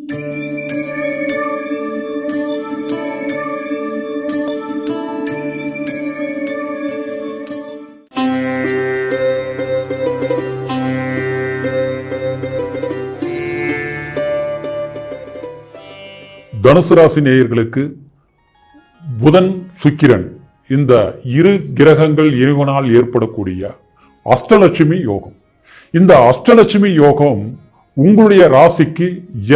தனுசு ராசி நேயர்களுக்கு புதன் சுக்கிரன் இந்த இரு கிரகங்கள் இறைவனால் ஏற்படக்கூடிய அஷ்டலட்சுமி யோகம். இந்த அஷ்டலட்சுமி யோகம் உங்களுடைய ராசிக்கு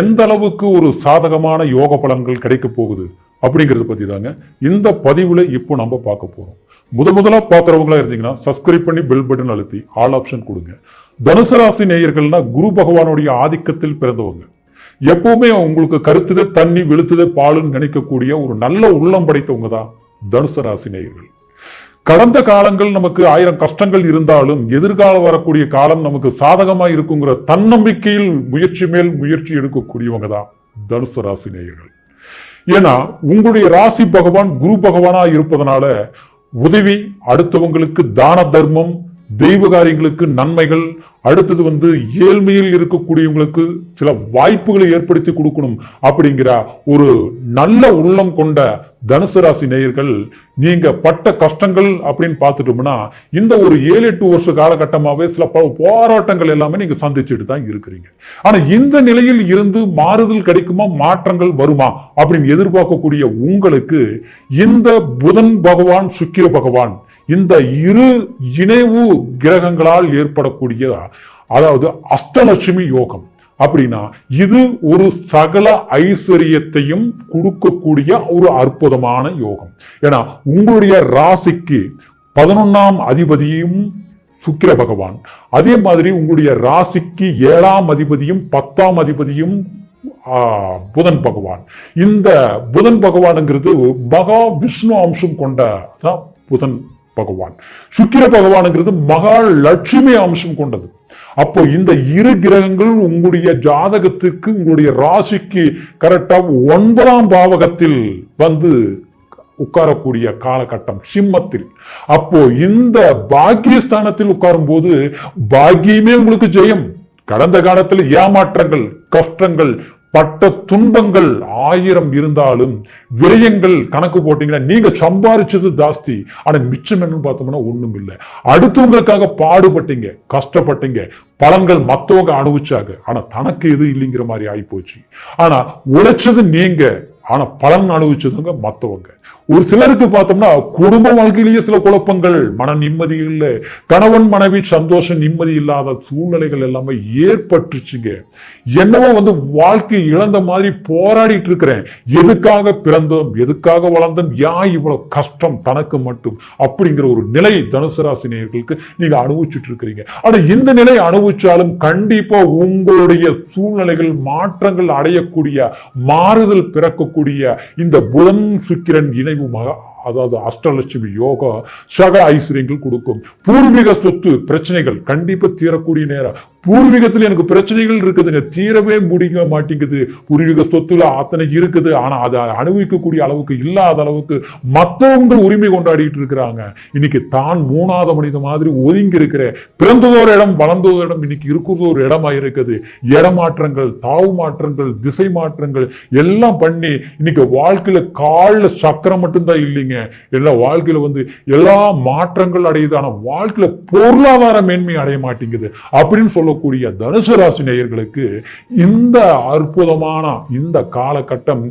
எந்த அளவுக்கு ஒரு சாதகமான யோக பலன்கள் கிடைக்க போகுது அப்படிங்கறத பத்தி தாங்க இந்த பதிவுல இப்போ நம்ம பார்க்க போறோம். முதலா பாக்குறவங்களா இருந்தீங்கன்னா சப்ஸ்கிரைப் பண்ணி பெல் பட்டன் அழுத்தி ஆல் ஆப்ஷன் கொடுங்க. தனுசு ராசி நேயர்கள்னா குரு பகவானுடைய ஆதிக்கத்தில் பிறந்தவங்க. எப்பவுமே உங்களுக்கு கருத்துதே தண்ணி வெளுத்துதே பாலுன்னு நினைக்கக்கூடிய ஒரு நல்ல உள்ளம் படைத்தவங்க தான் தனுசு ராசி நேயர்கள். கடந்த காலங்கள் நமக்கு 1000 கஷ்டங்கள் இருந்தாலும் எதிர்காலம் வரக்கூடிய காலம் நமக்கு சாதகமா இருக்குங்கிற தன்னம்பிக்கையில் முயற்சி மேல் முயற்சி எடுக்கக்கூடியவங்க தான் தனுசு ராசி நேயர்கள். ஏன்னா உங்களுடைய ராசி பகவான் குரு பகவானா இருப்பதனால உதவி, அடுத்தவங்களுக்கு தான தர்மம், தெய்வ காரியங்களுக்கு நன்மைகள், அடுத்தது ஏழ்மையில் இருக்கக்கூடியவங்களுக்கு சில வாய்ப்புகளை ஏற்படுத்தி கொடுக்கணும் அப்படிங்கிற ஒரு நல்ல உள்ளம் கொண்ட தனுசு ராசி நேயர்கள் நீங்க பட்ட கஷ்டங்கள் அப்படின்னு பார்த்துட்டோம்னா இந்த ஒரு 7-8 வருஷ காலகட்டமாவே சில போராட்டங்கள் எல்லாமே நீங்க சந்திச்சுட்டு தான் இருக்கிறீங்க. ஆனா இந்த நிலையில் இருந்து மாறுதல் கிடைக்குமா, மாற்றங்கள் வருமா அப்படின்னு எதிர்பார்க்கக்கூடிய உங்களுக்கு இந்த புதன் பகவான் சுக்கிர பகவான் இந்த இரு இணைவு கிரகங்களால் ஏற்படக்கூடிய அதாவது அஷ்டலட்சுமி யோகம் அப்படின்னா இது ஒரு சகல ஐஸ்வர்யத்தையும் கொடுக்கக்கூடிய ஒரு அற்புதமான யோகம். ஏன்னா உங்களுடைய ராசிக்கு 11ஆம் அதிபதியும் சுக்கிர பகவான், அதே மாதிரி உங்களுடைய ராசிக்கு 7ஆம் அதிபதியும் 10ஆம் அதிபதியும் புதன் பகவான். இந்த புதன் பகவான்ங்கிறது மகா விஷ்ணு அம்சம் கொண்ட புதன் பகவான். சுக்கிர பகவான்ங்கிறது மகா லட்சுமி அம்சம் கொண்டது. அப்போ இந்த இரு கிரகங்கள் உங்களுடைய ஜாதகத்துக்கு உங்களுடைய ராசிக்கு கரெக்டா 9ஆம் பாவகத்தில் உட்காரக்கூடிய காலகட்டம் சிம்மத்தில். அப்போ இந்த பாக்கியஸ்தானத்தில் உட்காரும் போது பாக்கியமே உங்களுக்கு ஜெயம். கடந்த காலத்தில் ஏமாற்றங்கள், கஷ்டங்கள், பட்ட துன்பங்கள் 1000 இருந்தாலும் விரயங்கள் கணக்கு போட்டீங்கன்னா நீங்க சம்பாரிச்சது ஜாஸ்தி, ஆனா மிச்சம் என்னன்னு பார்த்தோம்னா ஒண்ணும் இல்லை. அடுத்தவங்களுக்காக பாடுபட்டீங்க, கஷ்டப்பட்டீங்க, பலன்கள் மத்தவங்க அனுபவிச்சாங்க, ஆனா தனக்கு எது இல்லைங்கிற மாதிரி ஆகி போச்சு. ஆனா உழைச்சது நீங்க, ஆனா பலன் அனுபவிச்சதுங்க மத்தவங்க. ஒரு சிலருக்கு பார்த்தோம்னா குடும்ப வாழ்க்கையிலேயே சில குழப்பங்கள், மன நிம்மதி இல்லை, கணவன் மனைவி சந்தோஷம் நிம்மதி இல்லாத சூழ்நிலைகள் எல்லாமே ஏற்பட்டுச்சுங்க. என்னவோ வாழ்க்கை இழந்த மாதிரி போராடிட்டு இருக்கிறேன், எதுக்காக பிறந்தோம், எதுக்காக வளர்ந்தோம், இவ்வளவு கஷ்டம் தனக்கு மட்டும் அப்படிங்கிற ஒரு நிலை தனுசு ராசி நேயர்களுக்கு நீங்க அனுபவிச்சுட்டு இருக்கிறீங்க. ஆனா இந்த நிலை அனுபவிச்சாலும் கண்டிப்பா உங்களுடைய சூழ்நிலைகள் மாற்றங்கள் அடையக்கூடிய, மாறுதல் பிறக்கக்கூடிய இந்த புதன் சுக்கிரன் இணைவு அதாவது அஷ்டலட்சுமி யோகா சக ஐஸ்வர்யங்கள் கொடுக்கும். பூர்வீக சொத்து பிரச்சனைகள் கண்டிப்பா தீரக்கூடிய நேரம். பூர்வீகத்தில் எனக்கு பிரச்சனைகள் இருக்குதுங்க, தீரவே முடிய மாட்டேங்குது. பூர்வீக சொத்துல அத்தனை இருக்குது, ஆனா அதை அனுபவிக்கக்கூடிய அளவுக்கு இல்லாத அளவுக்கு மற்றவங்க உரிமை கொண்டாடிட்டு இருக்கிறாங்க. இன்னைக்கு தான் 3வது மனித மாதிரி ஒதுங்கி இருக்கிற, பிறந்ததோர் இடம் வளர்ந்ததோர் இடம் இன்னைக்கு இருக்கிறது ஒரு இடமா இருக்குது. இடமாற்றங்கள், தாவு மாற்றங்கள், திசை மாற்றங்கள் எல்லாம் பண்ணி இன்னைக்கு வாழ்க்கையில காலில் சக்கரம் மட்டும்தான் இல்லைங்க, எல்லா வாழ்க்கையில எல்லா மாற்றங்கள் அடையுது, ஆனா வாழ்க்கையில பொருளாதார மேன்மை அடைய மாட்டேங்குது அப்படின்னு சொல்லக்கூடிய தனுசு ராசி நேயர்களுக்கு இந்த அற்புதமான இந்த காலகட்டம்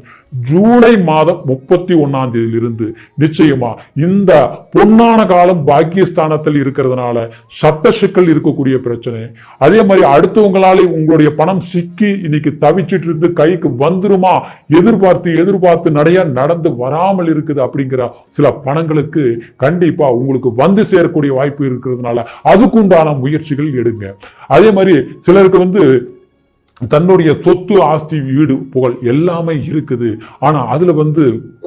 ஜூலை மாதம் 31ஆம் தேதியிலிருந்து நிச்சயமா இந்த பொன்னான காலம் பாக்கியஸ்தானத்தில் இருக்கிறதுனால சட்ட சிக்கல் இருக்கக்கூடிய பிரச்சனை, அதே மாதிரி அடுத்தவங்களாலே உங்களுடைய பணம் சிக்கி இன்னைக்கு தவிச்சிட்டு இருந்து கைக்கு வந்துருமா எதிர்பார்த்து நடந்து வராமல் இருக்குது அப்படிங்கிற சில பணங்களுக்கு கண்டிப்பா உங்களுக்கு வந்து சேரக்கூடிய வாய்ப்பு இருக்கிறதுனால அதுக்குண்டான முயற்சிகள் எடுங்க. அதே மாதிரி சிலருக்கு தன்னுடைய சொத்து, ஆஸ்தி, வீடு, புகழ் எல்லாமே இருக்குது, ஆனா அதுல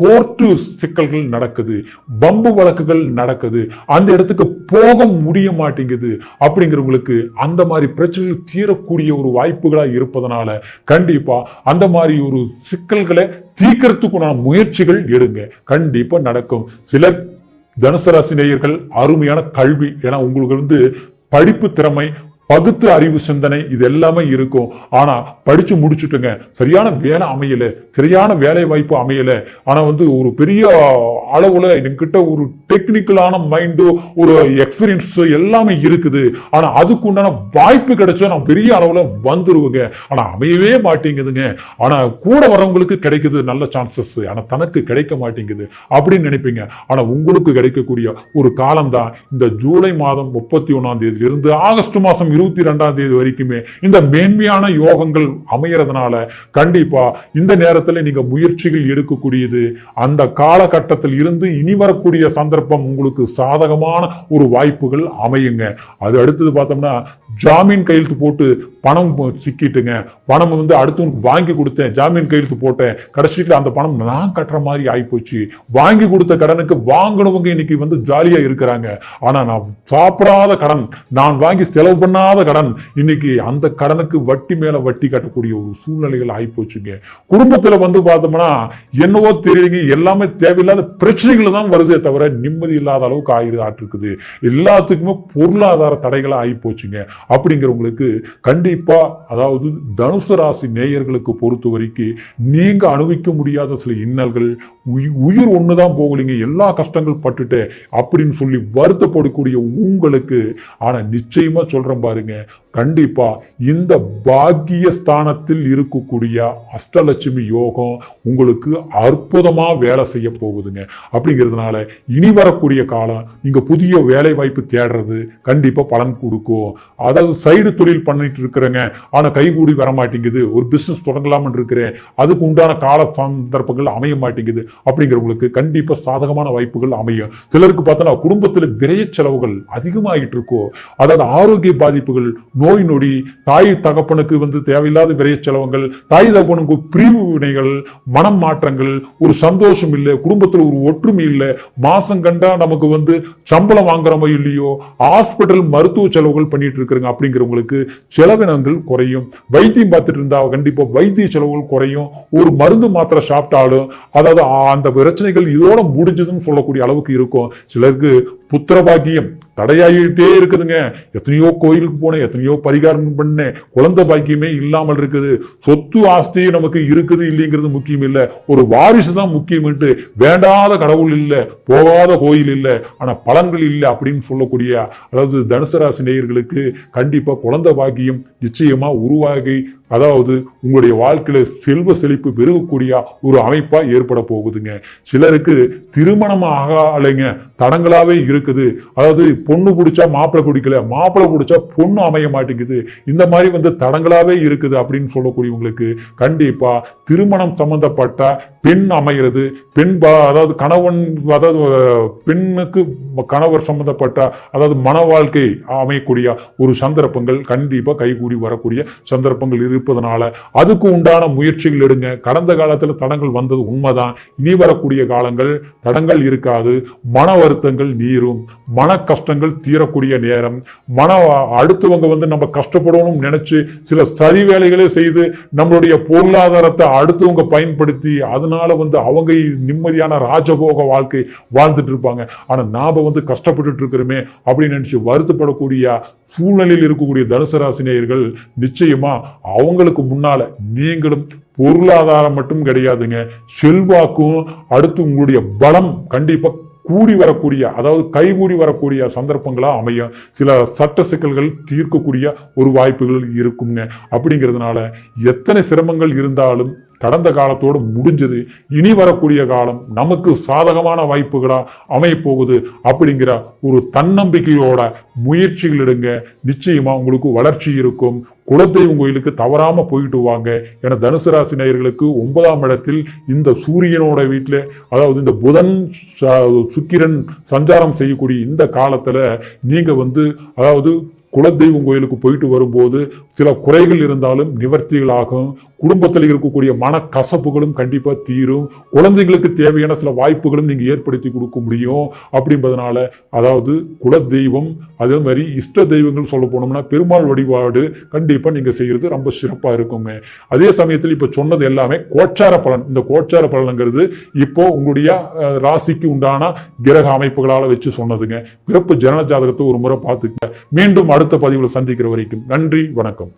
கோர்ட்டு சிக்கல்கள் நடக்குது, பம்பு வழக்குகள் நடக்குது, அந்த இடத்துக்கு போக முடிய மாட்டேங்குது. அப்படிங்கிறவங்களுக்கு அந்த மாதிரி பிரச்சனைகள் தீரக்கூடிய ஒரு வாய்ப்புகளா இருப்பதனால கண்டிப்பா அந்த மாதிரி ஒரு சிக்கல்களை தீர்க்கறதுக்குண்டான முயற்சிகள் எடுங்க, கண்டிப்பா நடக்கும். சிலர் தனுசு ராசி நேயர்கள் அருமையான கல்வி, ஏன்னா உங்களுக்கு படிப்பு திறமை, பகுத்து அறிவு சிந்தனை இது எல்லாமே இருக்கும். ஆனா படிச்சு முடிச்சுட்டுங்க சரியான வேலை அமையல, சரியான வேலை வாய்ப்பு அமையல, ஆனா ஒரு பெரிய அளவுல என்கிட்ட ஒரு டெக்னிக்கலான மைண்டு, ஒரு எக்ஸ்பீரியன்ஸ் எல்லாமே இருக்குது. ஆனா அதுக்கு உண்டான வாய்ப்பு கிடைச்சா நான் பெரிய அளவுல வந்துருவேங்க. ஆனா அமையவே மாட்டேங்குதுங்க. ஆனா கூட வரவங்களுக்கு கிடைக்குது நல்ல சான்சஸ், ஆனா தனக்கு கிடைக்க மாட்டேங்குது அப்படின்னு நினைப்பீங்க. ஆனா உங்களுக்கு கிடைக்கக்கூடிய ஒரு காலம் தான் இந்த ஜூலை மாதம் 31 இருந்து ஆகஸ்ட் மாசம் 22 வரைக்குமே இந்த மேன்மையான யோகங்கள் அமையறதுனால கண்டிப்பா இந்த நேரத்தில் நீங்க முயற்சிகள் எடுக்கக்கூடியது அந்த காலகட்டத்தில் இருந்து இனி வரக்கூடிய சந்தர்ப்பம் உங்களுக்கு சாதகமான ஒரு வாய்ப்புகள் அமையுங்க. அது அடுத்தது பார்த்தோம்னா ஜாமீன் கையெழுத்து போட்டு பணம் சிக்கிட்டுங்க, பணம் அடுத்தவனுக்கு வாங்கி கொடுத்தேன், ஜாமீன் கையெழுத்து போட்டேன், கடைசியில் அந்த பணம் நான் கட்டுற மாதிரி ஆயிப்போச்சு. வாங்கி கொடுத்த கடனுக்கு வாங்கினவங்க இன்னைக்கு ஜாலியா இருக்கிறாங்க. ஆனா நான் சாப்பிடாத கடன், நான் வாங்கி செலவு பண்ணாத கடன், இன்னைக்கு அந்த கடனுக்கு வட்டி மேல வட்டி கட்டக்கூடிய ஒரு சூழ்நிலைகள் ஆயிப்போச்சுங்க. குடும்பத்துல பார்த்தோம்னா என்னவோ தெரியலங்க, எல்லாமே தேவையில்லாத பிரச்சனைகள் தான் வருதே தவிர நிம்மதி இல்லாத அளவுக்கு ஆயிருக்குது. எல்லாத்துக்குமே பொருளாதார தடைகளா ஆயிப்போச்சுங்க. அப்படிங்கிறவங்களுக்கு கண்டிப்பா அதாவது தனுசு ராசி நேயர்களுக்கு பொறுத்த வரைக்கும் நீங்க அனுபவிக்க முடியாத சில இன்னல்கள், உயிர் ஒண்ணுதான் போகலீங்க, எல்லா கஷ்டங்கள் பட்டுட்டு அப்படின்னு சொல்லி வருத்தப்படக்கூடிய உங்களுக்கு ஆனா நிச்சயமா சொல்றேன் பாருங்க, கண்டிப்பா இந்த பாக்கிய ஸ்தானத்தில் இருக்கக்கூடிய அஷ்டலட்சுமி யோகம் உங்களுக்கு அற்புதமா வேலை செய்ய போகுதுங்க. அப்படிங்கிறதுனால இனி வரக்கூடிய காலம் நீங்க புதிய வேலை வாய்ப்பு தேடுறது கண்டிப்பா பலன் கொடுக்கும். அதாவது சைடு தொழில் பண்ணிட்டு இருக்கிறேங்க, ஆனா கைகூடி வர மாட்டேங்குது, ஒரு பிசினஸ் தொடங்கலாம்னு இருக்கிறேன், அதுக்கு உண்டான கால சந்தர்ப்பங்கள் அமைய மாட்டேங்குது, அப்படிங்கிறவங்களுக்கு கண்டிப்பா சாதகமான வாய்ப்புகள் அமையும். சிலருக்கு பார்த்தா குடும்பத்துல விரைய செலவுகள் அதிகமாகிட்டு இருக்கோ, அதாவது ஆரோக்கிய பாதிப்புகள், நோய் நொடி, தாய் தகப்பனுக்கு தேவையில்லாத விரைய செலவுகள், தாய் தகப்பனுக்கு பிரிவு வினைகள், மனம் மாற்றங்கள், ஒரு சந்தோஷம் இல்லை, குடும்பத்தில் ஒரு ஒற்றுமை இல்லை, மாசம் கண்டா நமக்கு சம்பளம் வாங்குறமோ இல்லையோ ஹாஸ்பிட்டல் மருத்துவ செலவுகள் பண்ணிட்டு இருக்கிறாங்க. அப்படிங்கிறவங்களுக்கு செலவினங்கள் குறையும். வைத்தியம் பார்த்துட்டு இருந்தா கண்டிப்பா வைத்திய செலவுகள் குறையும். ஒரு மருந்து மாத்திரை சாப்பிட்டாலும் அதாவது அந்த பிரச்சனைகள் இதோட முடிஞ்சதுன்னு சொல்லக்கூடிய அளவுக்கு இருக்கும். சிலருக்கு புத்திர பாக்கியம் தடையாகிட்டே இருக்குதுங்க. எத்தனையோ கோயிலுக்கு போனேன், எத்தனையோ பரிகாரம் பண்ணேன், குழந்தை பாக்கியமே இல்லாமல் இருக்குது. சொத்து ஆஸ்தி நமக்கு இருக்குது இல்லைங்கிறது முக்கியம் இல்லை, ஒரு வாரிசு தான் முக்கியம். வேண்டாத கடவுள் இல்லை, போகாத கோயில் இல்லை, ஆனா பலன்கள் இல்லை அப்படின்னு சொல்லக்கூடிய அதாவது தனுசு ராசி நேயர்களுக்கு கண்டிப்பா குழந்தை பாக்கியம் நிச்சயமா உருவாகி அதாவது உங்களுடைய வாழ்க்கையில செல்வ செழிப்பு பெருகக்கூடிய ஒரு அமைப்பா ஏற்பட போகுதுங்க. சிலருக்கு திருமணம் ஆகலைங்க, தடங்களாவே இருக்குது. அதாவது பொண்ணு பிடிச்சா மாப்பிள்ளை பிடிக்கல, மாப்பிள்ளை பிடிச்சா பொண்ணு அமைய மாட்டேங்குது, இந்த மாதிரி தடங்களாவே இருக்குது அப்படின்னு சொல்லக்கூடியவங்களுக்கு கண்டிப்பா திருமணம் சம்பந்தப்பட்ட பெண் அமைகிறது, பெண் அதாவது கணவன், அதாவது பெண்ணுக்கு கணவர் சம்பந்தப்பட்ட அதாவது மன வாழ்க்கை அமையக்கூடிய ஒரு சந்தர்ப்பங்கள் கண்டிப்பா கைகூடி வரக்கூடிய சந்தர்ப்பங்கள் இருப்பதனால அதுக்கு உண்டான முயற்சிகள் எடுங்க. கடந்த காலத்துல தடங்கள் வந்தது உண்மைதான், இனி வரக்கூடிய காலங்கள் தடங்கள் இருக்காது. மன வருத்தங்கள் நீரும், மன கஷ்டங்கள் தீரக்கூடிய நேரம். அடுத்தவங்க நம்ம கஷ்டப்படணும் நினைச்சு சில சதி வேலைகளே செய்து நம்மளுடைய பொருளாதாரத்தை அடுத்தவங்க பயன்படுத்தி அதனால அவங்க நிம்மதியான ராஜபோக வாழ்க்கை வாழ்ந்துட்டு இருப்பாங்க. ஆனா நாம கஷ்டப்பட்டு இருக்கிறோமே அப்படின்னு நினைச்சு வருத்தப்படக்கூடிய சூழ்நிலையில் இருக்கக்கூடிய தனுசு ராசி நேயர்கள் நிச்சயமா அவங்களுக்கு முன்னால நீங்களும் பொருளாதாரம் மட்டும் கிடையாதுங்க, செல்வாக்கும் அடுத்து உங்களுடைய பலம் கண்டிப்பா கூடி வரக்கூடிய அதாவது கைகூடி வரக்கூடிய சந்தர்ப்பங்களா அமையும். சில சட்ட சிக்கல்கள் தீர்க்கக்கூடிய ஒரு வாய்ப்புகள் இருக்குங்க. அப்படிங்கிறதுனால எத்தனை சிரமங்கள் இருந்தாலும் கடந்த காலத்தோடு முடிஞ்சது, இனி வரக்கூடிய காலம் நமக்கு சாதகமான வாய்ப்புகளா அமைய போகுது. அப்படிங்கிற ஒரு தன்னம்பிக்கையோட முயற்சிகள் எடுங்க, நிச்சயமா உங்களுக்கு வளர்ச்சி இருக்கும். குலதெய்வம் கோயிலுக்கு தவறாம போயிட்டு வாங்க. என தனுசு ராசி நேயர்களுக்கு 9ஆம் இடத்தில் இந்த சூரியனோட வீட்டுல அதாவது இந்த புதன் சுக்கிரன் சஞ்சாரம் செய்யக்கூடிய இந்த காலத்துல நீங்க அதாவது குலதெய்வம் கோயிலுக்கு போயிட்டு வரும்போது சில குறைகள் இருந்தாலும் நிவர்த்திகளாகும். குடும்பத்தில் இருக்கக்கூடிய மனக்கசப்புகளும் கண்டிப்பா தீரும். குழந்தைகளுக்கு தேவையான சில வாய்ப்புகளும் நீங்க ஏற்படுத்தி கொடுக்க முடியும். அப்படின்றதுனால அதாவது குலதெய்வம் அதே மாதிரி இஷ்ட தெய்வங்கள் சொல்ல போனோம்னா பெருமாள் வழிபாடு கண்டிப்பா நீங்க செய்யறது ரொம்ப சிறப்பா இருக்குங்க. அதே சமயத்தில் இப்ப சொன்னது எல்லாமே கோச்சார பலன். இந்த கோச்சார பலன்ங்கிறது இப்போ உங்களுடைய ராசிக்கு உண்டான கிரக அமைப்புகளால வச்சு சொன்னதுங்க. பிறப்பு ஜனன ஜாதகத்தை ஒரு முறை பார்த்துக்க. மீண்டும் அடுத்த பதிவுல சந்திக்கிற வரைக்கும் நன்றி, வணக்கம்.